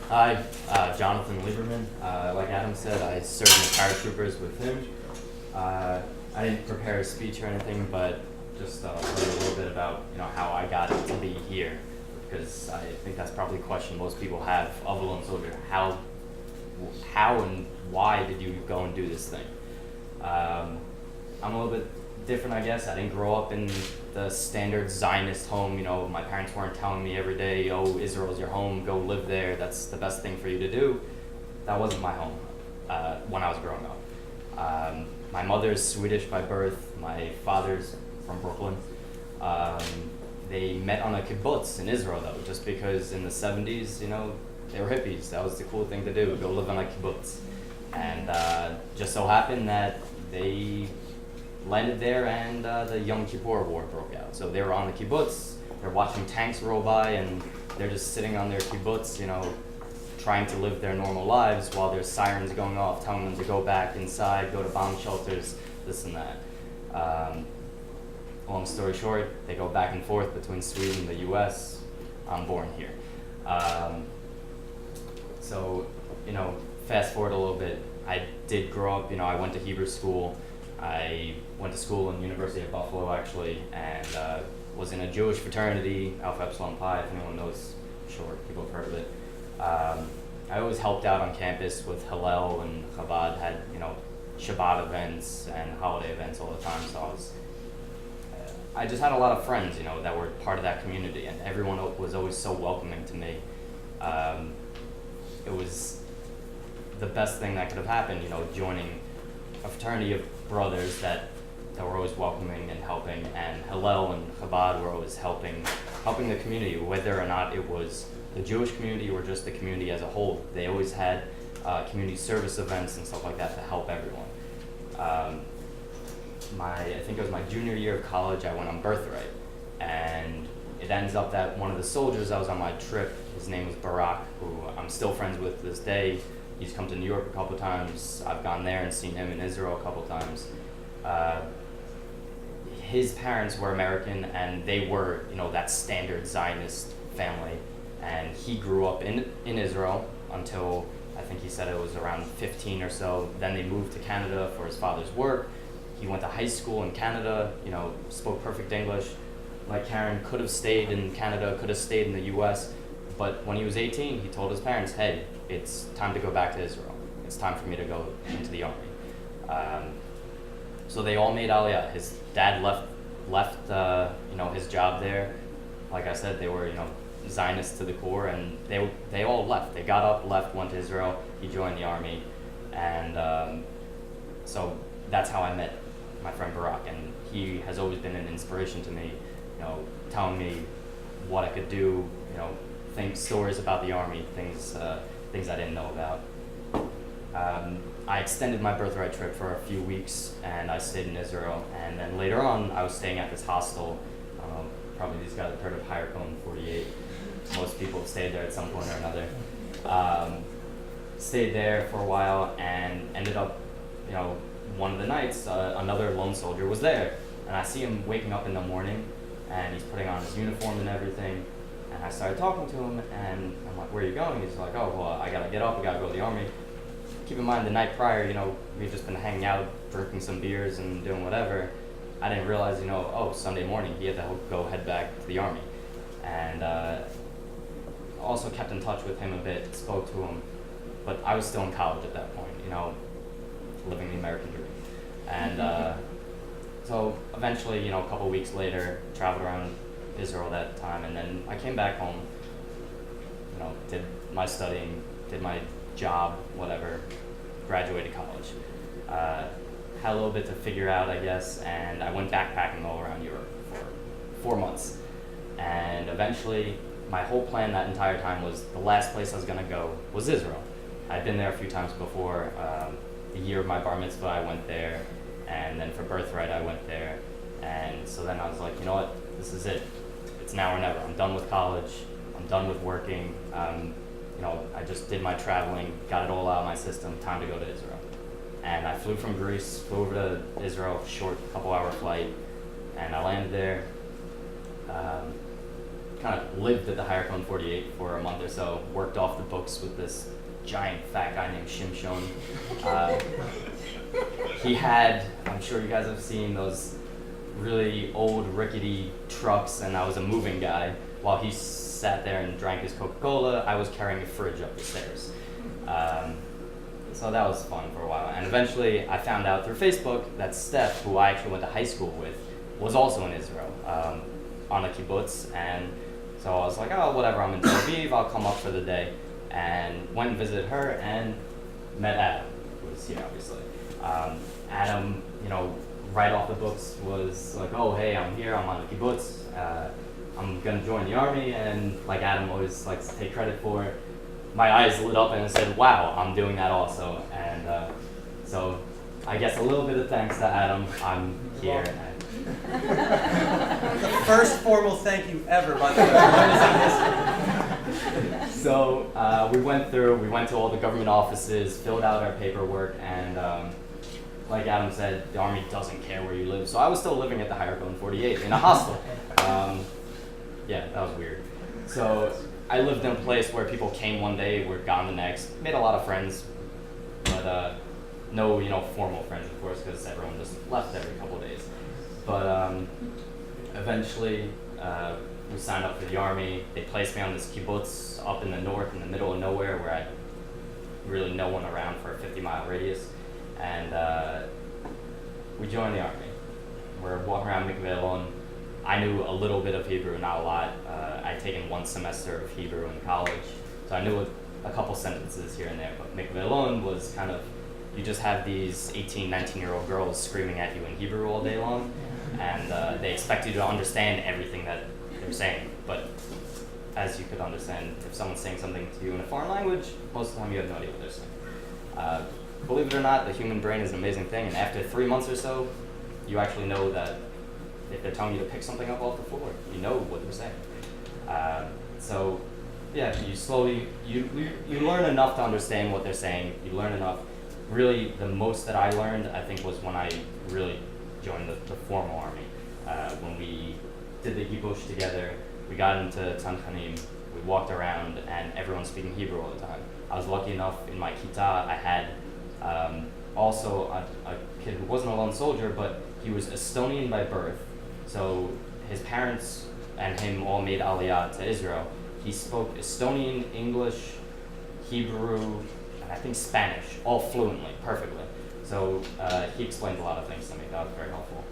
Hi, Jonathan Lieberman. Like Adam said, I served in the paratroopers with him. I didn't prepare a speech or anything, but just tell you a little bit about how I got to be here, because I think that's probably a question most people have of a lone soldier. How and why did you go and do this thing? I'm a little bit different, I guess. I didn't grow up in the standard Zionist home. My parents weren't telling me every day, "Oh, Israel's your home. Go live there. That's the best thing for you to do." That wasn't my home when I was growing up. My mother's Swedish by birth. My father's from Brooklyn. They met on a kibbutz in Israel, though, just because in the 70s, they were hippies. That was the cool thing to do, go live on a kibbutz. And just so happened that they landed there and the Yom Kippur War broke out. So they were on the kibbutz, they're watching tanks roll by, and they're just sitting on their kibbutz, trying to live their normal lives while there's sirens going off, telling them to go back inside, go to bomb shelters, this and that. Long story short, they go back and forth between Sweden and the US. I'm born here. So, fast forward a little bit, I did grow up, I went to Hebrew school. I went to school in the University of Buffalo, actually, and was in a Jewish fraternity, Alpha Epsilon Pi, if anyone knows, I'm sure people have heard of it. I always helped out on campus with Hillel, and Chabad had, Shabbat events and holiday events all the time, so I just had a lot of friends, that were part of that community, and everyone was always so welcoming to me. It was the best thing that could have happened, joining a fraternity of brothers that were always welcoming and helping, and Hillel and Chabad were always helping the community, whether or not it was the Jewish community or just the community as a whole. They always had community service events and stuff like that to help everyone. I think it was my junior year of college, I went on birthright, and it ends up that one of the soldiers that was on my trip, his name was Barak, who I'm still friends with to this day. He's come to New York a couple times. I've gone there and seen him in Israel a couple times. His parents were American, and they were, that standard Zionist family. And he grew up in Israel until, I think he said it was around 15 or so. Then they moved to Canada for his father's work. He went to high school in Canada, spoke perfect English. Like Karen, could have stayed in Canada, could have stayed in the US. But when he was 18, he told his parents, "Hey, it's time to go back to Israel. It's time for me to go into the army." So they all made Aliyah. His dad left his job there. Like I said, they were Zionists to the core, and they all left. They got up, left, went to Israel. He joined the army, and so that's how I met my friend Barak. And he has always been an inspiration to me, telling me what I could do, stories about the army, things I didn't know about. I extended my birthright trip for a few weeks, and I stayed in Israel. And then later on, I was staying at this hostel. Probably these guys have heard of Higher Cone 48. Most people have stayed there at some point or another. Stayed there for a while, and ended up, one of the nights, another lone soldier was there. And I see him waking up in the morning, and he's putting on his uniform and everything. And I started talking to him, and I'm like, "Where are you going?" He's like, "Oh, well, I gotta get up, I gotta go to the army." Keep in mind, the night prior, we'd just been hanging out, drinking some beers and doing whatever. I didn't realize, Sunday morning, he had to head back to the army. And also kept in touch with him a bit, spoke to him, but I was still in college at that point, living the American dream. And so eventually, a couple weeks later, traveled around Israel that time, and then I came back home, did my studying, did my job, whatever, graduated college. Had a little bit to figure out, I guess, and I went backpacking all around Europe for 4 months. And eventually, my whole plan that entire time was the last place I was going to go was Israel. I'd been there a few times before. The year of my bar mitzvah, I went there, and then for birthright, I went there. And so then I was like, you know what, this is it. It's now or never. I'm done with college. I'm done with working. I just did my traveling, got it all out of my system, time to go to Israel. And I flew from Greece, flew over to Israel, short couple hour flight, and I landed there. kind of lived at the Hierarchy 48 for a month or so, worked off the books with this giant fat guy named Shimshon. He had, I'm sure you guys have seen those really old rickety trucks, and I was a moving guy. While he sat there and drank his Coca-Cola, I was carrying a fridge up the stairs. So that was fun for a while. And eventually I found out through Facebook that Steph, who I actually went to high school with, was also in Israel on a kibbutz. And so I was like, oh, whatever, I'm in Tel Aviv, I'll come up for the day. And went and visited her and met Adam, who was here obviously. Adam, right off the books was like, oh, hey, I'm here, I'm on the kibbutz. I'm gonna join the army, and like Adam always likes to take credit for it. My eyes lit up and I said, wow, I'm doing that also. And so I guess a little bit of thanks to Adam, I'm here. The first formal thank you ever, by the way. So we went to all the government offices, filled out our paperwork, and like Adam said, the army doesn't care where you live. So I was still living at the Hierarchy 48 in a hostel. Yeah, that was weird. So I lived in a place where people came one day, were gone the next. Made a lot of friends, but no, formal friends, of course, because everyone just left every couple of days. But eventually, we signed up for the army. They placed me on this kibbutz up in the north, in the middle of nowhere, where I had really no one around for a 50-mile radius. And we joined the army. We're walking around Mikveh Elon. I knew a little bit of Hebrew, not a lot. I'd taken one semester of Hebrew in college, so I knew a couple sentences here and there. But Mikveh Elon was kind of, you just have these 18, 19-year-old girls screaming at you in Hebrew all day long, and they expect you to understand everything that they're saying. But as you could understand, if someone's saying something to you in a foreign language, most of the time you have no idea what they're saying. Believe it or not, the human brain is an amazing thing, and after 3 months or so, you actually know that if they're telling you to pick something up off the floor, you know what they're saying. So, yeah, you slowly, you learn enough to understand what they're saying. You learn enough. Really, the most that I learned, I think, was when I really joined the formal army. When we did the Gibush together, we got into Tanchanim, we walked around, and everyone's speaking Hebrew all the time. I was lucky enough in my kita, I had also a kid who wasn't a lone soldier, but he was Estonian by birth. So his parents and him all made Aliyah to Israel. He spoke Estonian, English, Hebrew, and I think Spanish, all fluently, perfectly. So he explained a lot of things to me. That was very helpful.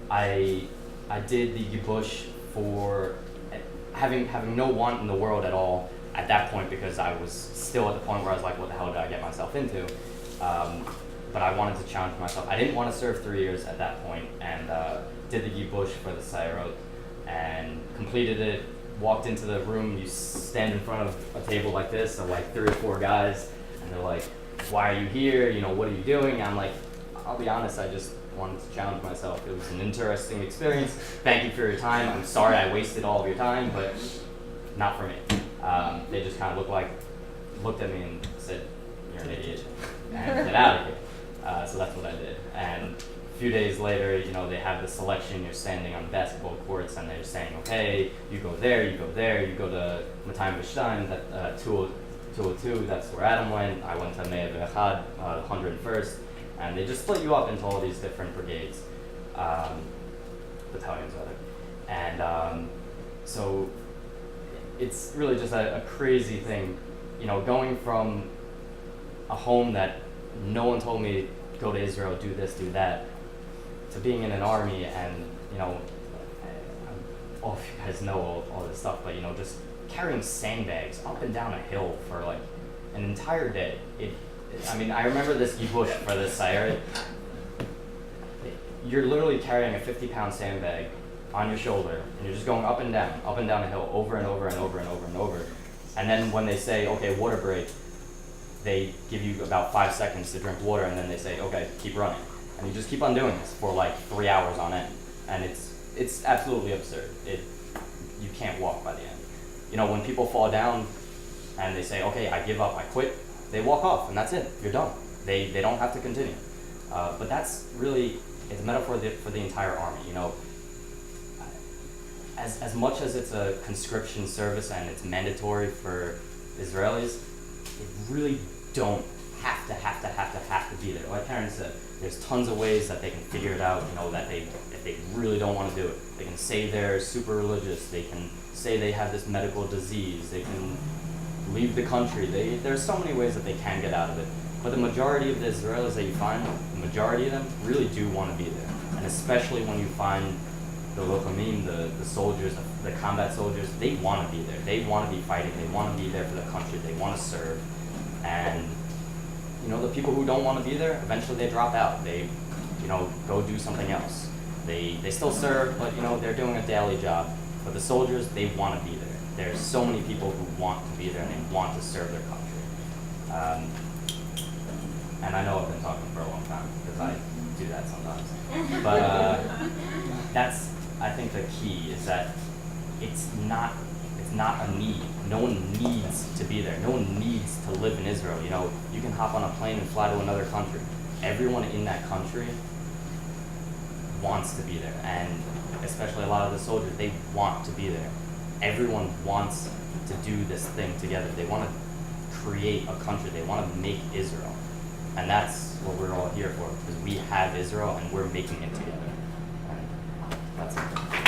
I did the Gibush for having no want in the world at all at that point, because I was still at the point where I was like, what the hell did I get myself into? But I wanted to challenge myself. I didn't want to serve 3 years at that point, and did the Gibush for the Sairot, and completed it, walked into the room. You stand in front of a table like this, of like 3 or 4 guys, and they're like, why are you here? What are you doing? I'm like, I'll be honest, I just wanted to challenge myself. It was an interesting experience. Thank you for your time. I'm sorry I wasted all of your time, but not for me. They just kind of looked at me and said, you're an idiot, and get out of here. So that's what I did. And a few days later, they have the selection. You're standing on basketball courts, and they're saying, okay, you go there, you go there, you go to Matayim V'Shtayim, that 202, that's where Adam went. I went to Me'ah V'Echad, 101st, and they just split you up into all these different brigades, battalions rather. And so it's really just a crazy thing, going from a home that no one told me go to Israel, do this, do that, to being in an army. And all of you guys know all this stuff, but just carrying sandbags up and down a hill for like an entire day. I remember this Gibush for this Sayer. You're literally carrying a 50-pound sandbag on your shoulder, and you're just going up and down a hill over and over and over and over and over. And then when they say, okay, water break, they give you about 5 seconds to drink water, and then they say, okay, keep running. And you just keep on doing this for like 3 hours on end. And it's absolutely absurd. You can't walk by the end. When people fall down and they say, okay, I give up, I quit, they walk off, and that's it, you're done. They don't have to continue. But that's really, it's a metaphor for the entire army. as much as it's a conscription service and it's mandatory for Israelis, they really don't have to be there. Like Karen said, there's tons of ways that they can figure it out, that if they really don't want to do it. They can say they're super religious, they can say they have this medical disease, they can leave the country. There's so many ways that they can get out of it. But the majority of the Israelis that you find, the majority of them really do want to be there. And especially when you find the locomim, the soldiers, the combat soldiers, they want to be there. They want to be fighting. They want to be there for the country. They want to serve. And the people who don't want to be there, eventually they drop out. They, go do something else. They still serve, but they're doing a daily job. But the soldiers, they want to be there. There's so many people who want to be there and they want to serve their country. And I know I've been talking for a long time because I do that sometimes. But that's, I think, the key is that it's not a need. No one needs to be there. No one needs to live in Israel. You can hop on a plane and fly to another country. Everyone in that country wants to be there, and especially a lot of the soldiers, they want to be there. Everyone wants to do this thing together. They want to create a country. They want to make Israel. And that's what we're all here for, because we have Israel and we're making it together. And that's it.